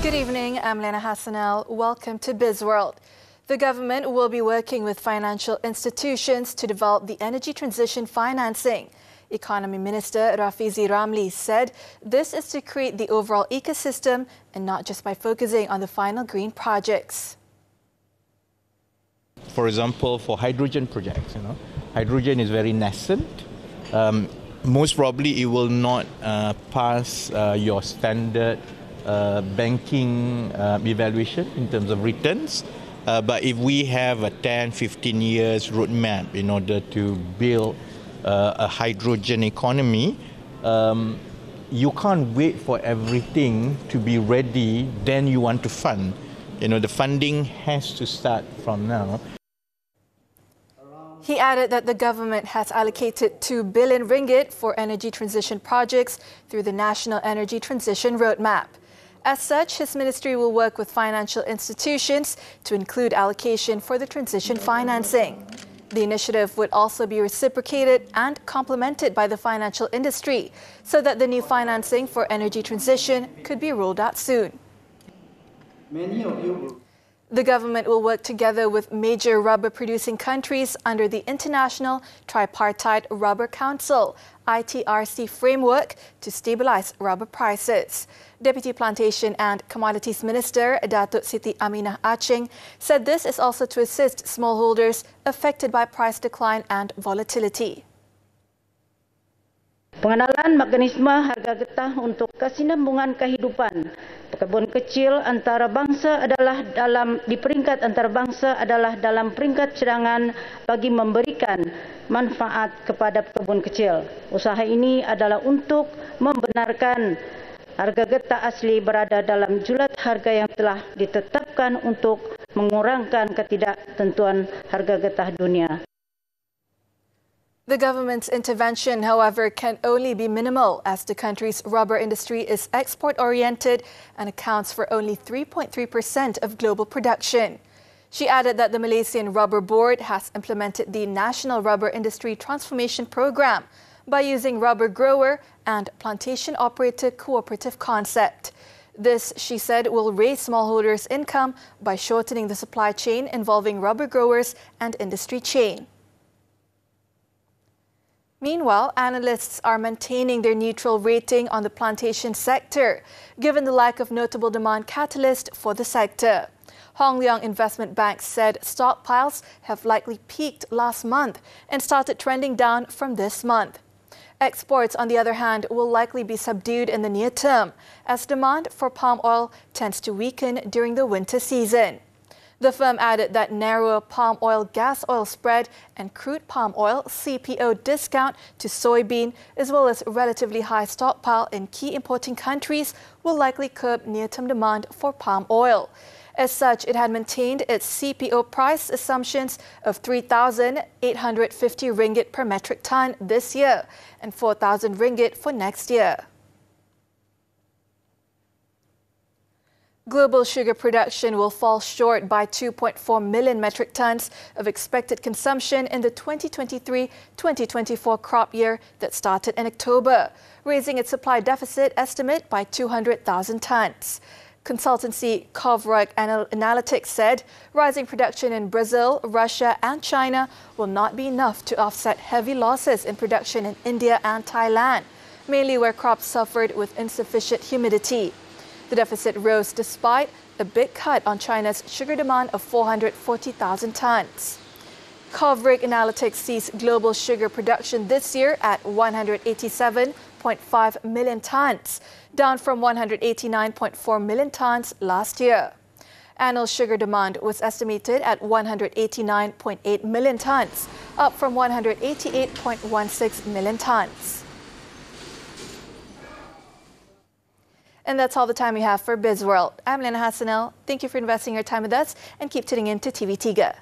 Good evening, I'm Liyana Hassanel. Welcome to Bizworld. The government will be working with financial institutions to develop the energy transition financing. Economy Minister Rafizi Ramli said this is to create the overall ecosystem and not just by focusing on the final green projects. For example, for hydrogen projects, hydrogen is very nascent. Most probably it will not pass your standard banking evaluation in terms of returns. But if we have a 10-15 years roadmap in order to build a hydrogen economy, you can't wait for everything to be ready, then you want to fund. The funding has to start from now. He added that the government has allocated 2 billion ringgit for energy transition projects through the National Energy Transition Roadmap. As such, his ministry will work with financial institutions to include allocation for the transition financing. The initiative would also be reciprocated and complemented by the financial industry so that the new financing for energy transition could be rolled out soon. The government will work together with major rubber-producing countries under the International Tripartite Rubber Council (ITRC) framework to stabilise rubber prices. Deputy Plantation and Commodities Minister Datuk Siti Aminah Acheng said this is also to assist smallholders affected by price decline and volatility. Pengenalan mekanisme harga getah untuk kesinambungan kehidupan pekebun kecil antara bangsa adalah di peringkat antarabangsa adalah dalam peringkat cadangan bagi memberikan manfaat kepada pekebun kecil. Usaha ini adalah untuk membenarkan harga getah asli berada dalam julat harga yang telah ditetapkan untuk mengurangkan ketidaktentuan harga getah dunia. The government's intervention, however, can only be minimal as the country's rubber industry is export-oriented and accounts for only 3.3% of global production. She added that the Malaysian Rubber Board has implemented the National Rubber Industry Transformation Program by using rubber grower and plantation operator cooperative concept. This, she said, will raise smallholders' income by shortening the supply chain involving rubber growers and industry chain. Meanwhile, analysts are maintaining their neutral rating on the plantation sector, given the lack of notable demand catalyst for the sector. Hong Leong Investment Bank said stockpiles have likely peaked last month and started trending down from this month. Exports, on the other hand, will likely be subdued in the near term, as demand for palm oil tends to weaken during the winter season. The firm added that narrower palm oil gas oil spread and crude palm oil CPO discount to soybean, as well as relatively high stockpile in key importing countries, will likely curb near-term demand for palm oil. As such, it had maintained its CPO price assumptions of 3,850 ringgit per metric ton this year and 4,000 ringgit for next year. Global sugar production will fall short by 2.4 million metric tons of expected consumption in the 2023-2024 crop year that started in October, raising its supply deficit estimate by 200,000 tons. Consultancy Govt Analytics said rising production in Brazil, Russia and China will not be enough to offset heavy losses in production in India and Thailand, mainly where crops suffered with insufficient humidity. The deficit rose despite a big cut on China's sugar demand of 440,000 tons. Govt Analytics sees global sugar production this year at 187.5 million tons, down from 189.4 million tons last year. Annual sugar demand was estimated at 189.8 million tons, up from 188.16 million tons. And that's all the time we have for Bizworld. I'm Liyana Hassanel. Thank you for investing your time with us and keep tuning in to TV3.